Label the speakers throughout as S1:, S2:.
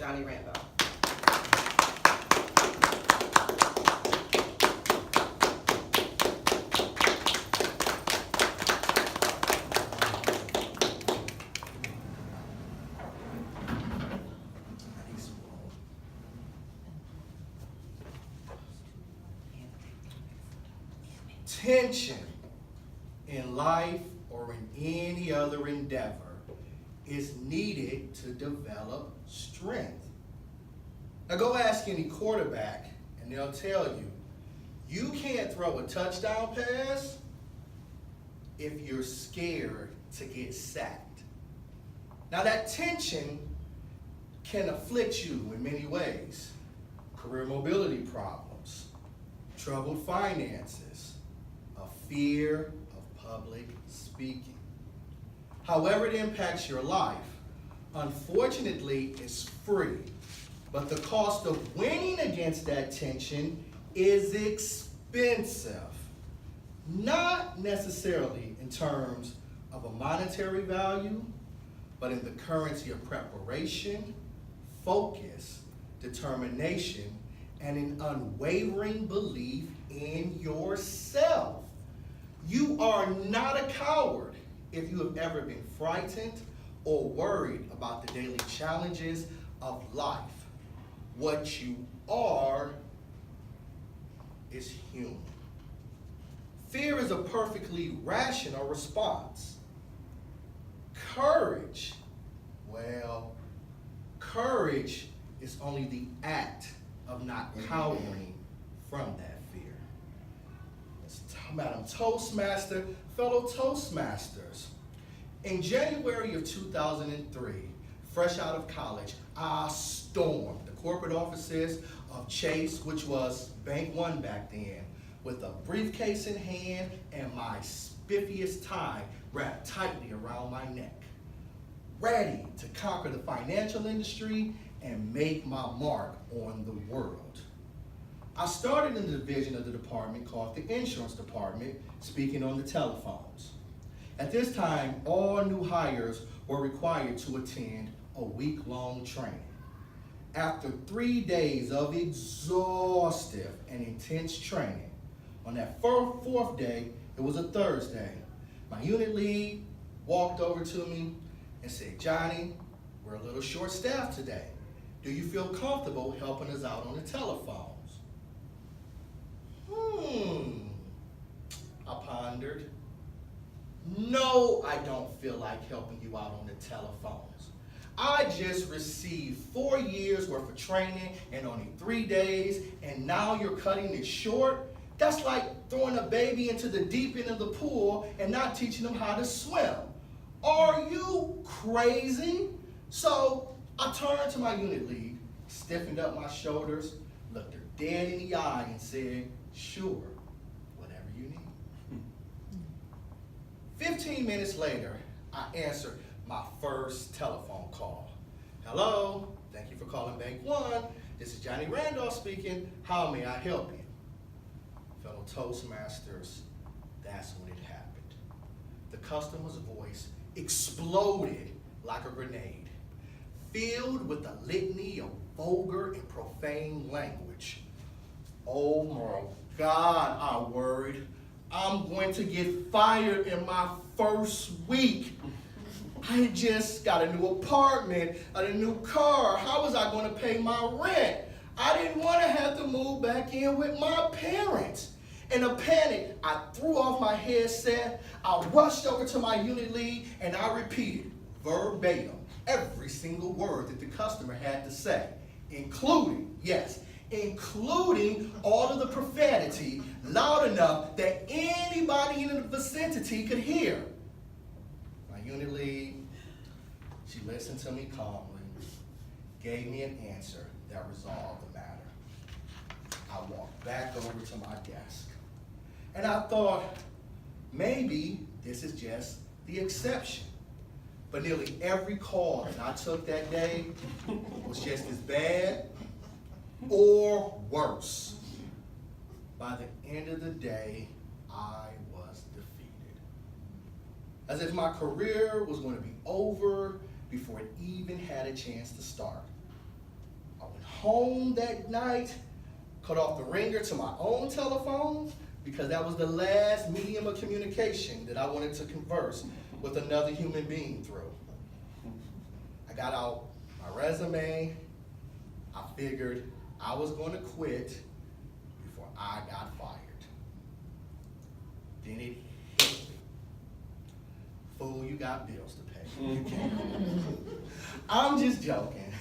S1: Johnny Randolph.
S2: Tension in life or in any other endeavor is needed to develop strength. Now go ask any quarterback and they'll tell you, you can't throw a touchdown pass if you're scared to get sacked. Now that tension can afflict you in many ways. Career mobility problems, troubled finances, a fear of public speaking. However it impacts your life, unfortunately, it's free. But the cost of winning against that tension is expensive. Not necessarily in terms of a monetary value, but in the currency of preparation, focus, determination, and an unwavering belief in yourself. You are not a coward if you have ever been frightened or worried about the daily challenges of life. What you are is human. Fear is a perfectly rational response. Courage, well, courage is only the act of not cowering from that fear. Madam Toastmaster, fellow Toastmasters, in January of 2003, fresh out of college, I stormed the corporate offices of Chase, which was Bank One back then, with a briefcase in hand and my spiffiest tie wrapped tightly around my neck, ready to conquer the financial industry and make my mark on the world. I started in the division of the department called the insurance department, speaking on the telephones. At this time, all new hires were required to attend a week-long training. After 3 days of exhaustive and intense training, on that fourth day, it was a Thursday, my unit lead walked over to me and said, "Johnny, we're a little short-staffed today. Do you feel comfortable helping us out on the telephones?" I pondered. No, I don't feel like helping you out on the telephones. I just received 4 years worth of training in only 3 days, and now you're cutting it short? That's like throwing a baby into the deep end of the pool and not teaching them how to swim. Are you crazy? So I turned to my unit lead, stiffened up my shoulders, looked her dead in the eye and said, "Sure, whatever you need." 15 minutes later, I answered my first telephone call. "Hello, thank you for calling Bank One. This is Johnny Randolph speaking. How may I help you?" Fellow Toastmasters, that's when it happened. The customer's voice exploded like a grenade, filled with a litany of vulgar and profane language. Oh my God, I worried. I'm going to get fired in my first week. I had just got a new apartment and a new car. How was I going to pay my rent? I didn't want to have to move back in with my parents. In a panic, I threw off my headset, I rushed over to my unit lead, and I repeated verbatim every single word that the customer had to say, including all of the profanity loud enough that anybody in the vicinity could hear. My unit lead, she listened to me calmly, gave me an answer that resolved the matter. I walked back over to my desk, and I thought, maybe this is just the exception. But nearly every call that I took that day was just as bad or worse. By the end of the day, I was defeated. As if my career was going to be over before it even had a chance to start. home that night, cut off the ringer to my own telephone, because that was the last medium of communication that I wanted to converse with another human being through. I got out my resume. I figured I was going to quit before I got fired. Then it hit me. Fool, you got bills to pay. You can't. I'm just joking.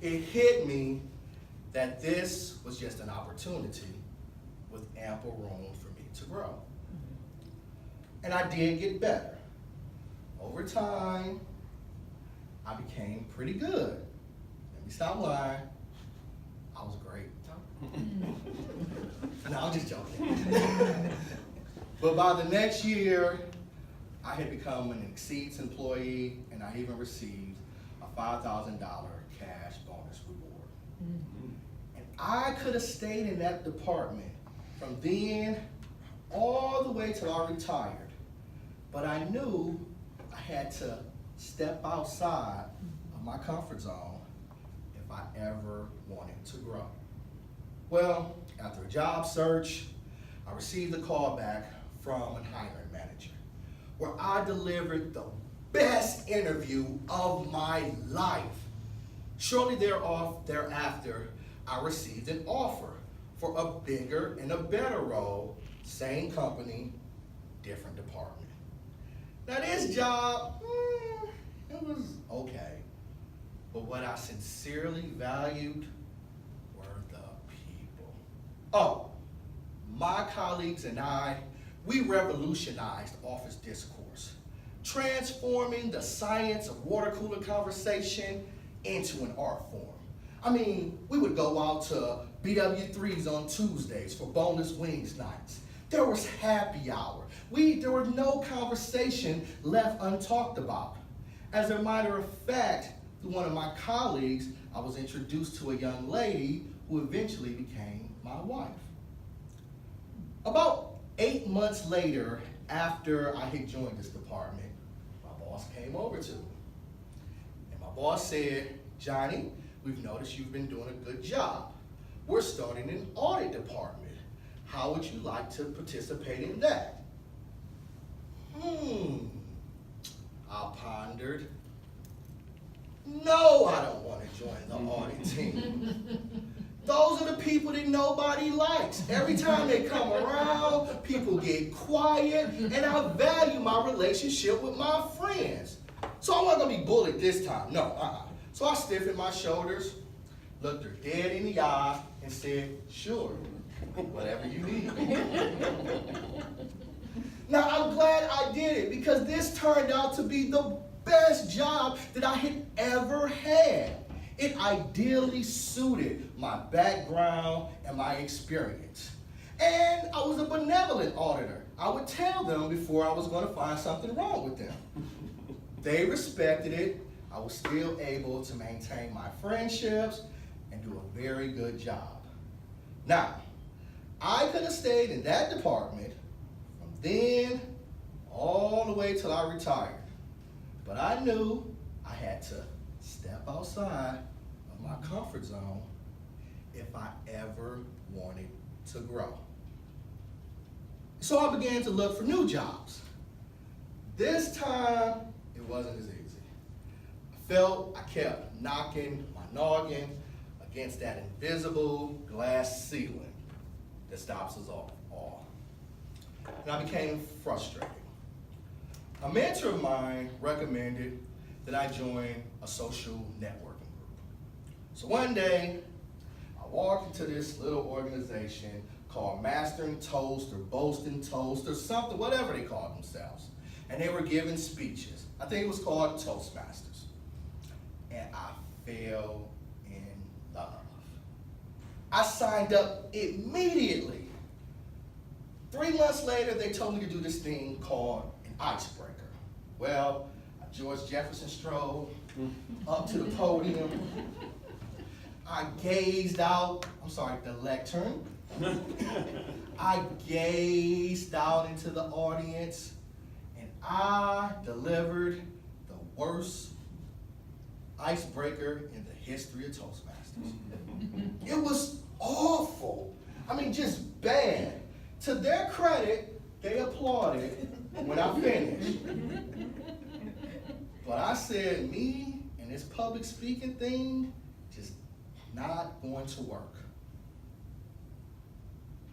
S2: It hit me that this was just an opportunity with ample room for me to grow. And I did get better. Over time, I became pretty good. Let me stop lying. I was great. No, I'm just joking. But by the next year, I had become an Exceeds employee, and I even received a $5,000 cash bonus reward. And I could have stayed in that department from then all the way till I retired. But I knew I had to step outside of my comfort zone if I ever wanted to grow. Well, after a job search, I received a call back from a hiring manager where I delivered the best interview of my life. Shortly thereafter, I received an offer for a bigger and a better role, same company, different department. Now this job, it was okay, but what I sincerely valued were the people. Oh, my colleagues and I, we revolutionized office discourse, transforming the science of water cooler conversation into an art form. I mean, we would go out to BW3s on Tuesdays for boneless wings nights. There was happy hour. There was no conversation left untalked about. As a matter of fact, through one of my colleagues, I was introduced to a young lady who eventually became my wife. About 8 months later, after I had joined this department, my boss came over to me. And my boss said, "Johnny, we've noticed you've been doing a good job. We're starting an audit department. How would you like to participate in that?" I pondered. No, I don't want to join the audit team. Those are the people that nobody likes. Every time they come around, people get quiet, and I value my relationship with my friends. So I'm not going to be bullied this time. No, So I stiffened my shoulders, looked her dead in the eye, and said, "Sure, whatever you need." Now, I'm glad I did it because this turned out to be the best job that I had ever had. It ideally suited my background and my experience. And I was a benevolent auditor. I would tell them before I was going to find something wrong with them. They respected it. I was still able to maintain my friendships and do a very good job. Now, I could have stayed in that department from then all the way till I retired. But I knew I had to step outside of my comfort zone if I ever wanted to grow. So I began to look for new jobs. This time, it wasn't as easy. I felt I kept knocking my noggin against that invisible glass ceiling that stops us all. And I became frustrated. A mentor of mine recommended that I join a social networking group. So one day, I walked into this little organization called Mastering Toast or Boasting Toast or something, whatever they called themselves. And they were giving speeches. I think it was called Toastmasters. And I fell in love. I signed up immediately. 3 months later, they told me to do this thing called an icebreaker. Well, George Jefferson strolled up to the podium. I gazed out, the lectern. I gazed out into the audience, and I delivered the worst icebreaker in the history of Toastmasters. It was awful. I mean, just bad. To their credit, they applauded when I finished. But I said, me and this public speaking thing, just not going to work.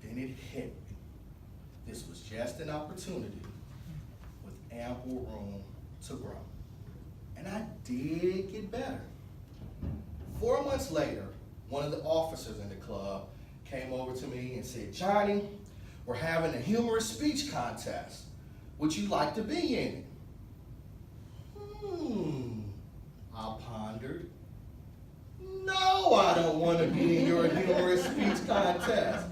S2: Then it hit me. This was just an opportunity with ample room to grow. And I did get better. 4 months later, one of the officers in the club came over to me and said, Johnny, we're having a humorous speech contest. Would you like to be in it? I pondered. No, I don't want to be in your humorous speech contest.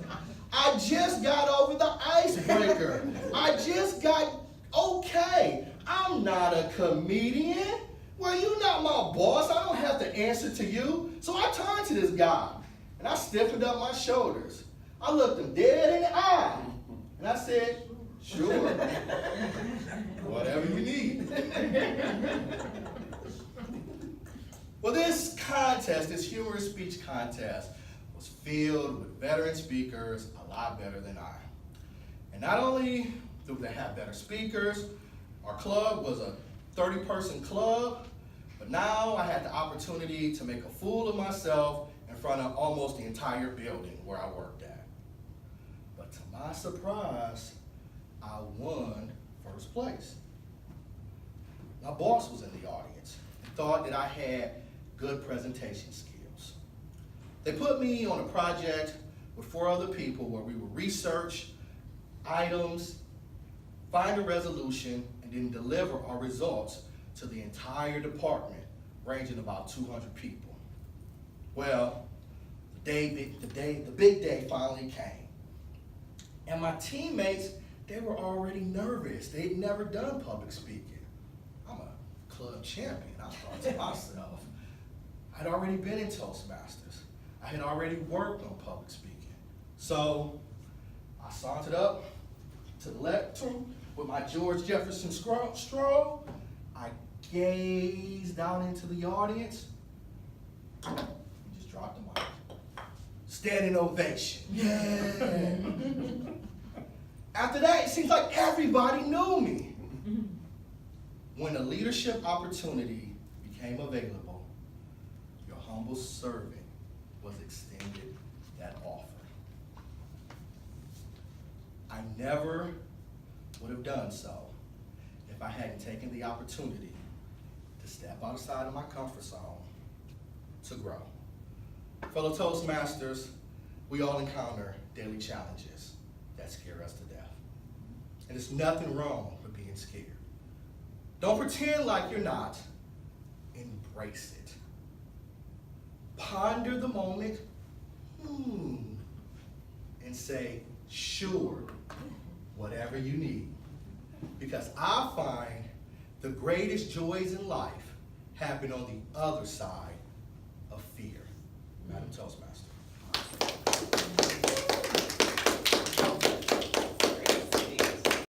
S2: I just got over the icebreaker. I just got okay. I'm not a comedian. Well, you're not my boss. I don't have to answer to you. So I turned to this guy, and I stiffened up my shoulders. I looked him dead in the eye, and I said, sure, whatever you need. Well, this contest, this humorous speech contest, was filled with veteran speakers, a lot better than I. And not only did they have better speakers, our club was a 30-person club, but now I had the opportunity to make a fool of myself in front of almost the entire building where I worked at. But to my surprise, I won first place. My boss was in the audience and thought that I had good presentation skills. They put me on a project with 4 other people where we would research items, find a resolution, and then deliver our results to the entire department, ranging about 200 people. Well, the big day finally came. And my teammates, they were already nervous. They'd never done public speaking. I'm a club champion, I thought to myself. I'd already been in Toastmasters. I had already worked on public speaking. So I sauntered up to the lectern with my George Jefferson stroll. I gazed out into the audience and just dropped the mic. Standing ovation. Yeah. After that, it seems like everybody knew me. When a leadership opportunity became available, your humble servant was extended that offer. I never would have done so if I hadn't taken the opportunity to step outside of my comfort zone to grow. Fellow Toastmasters, we all encounter daily challenges that scare us to death. And there's nothing wrong with being scared. Don't pretend like you're not. Embrace it. Ponder the moment, and say, sure, whatever you need. Because I find the greatest joys in life happen on the other side of fear. Madam Toastmaster.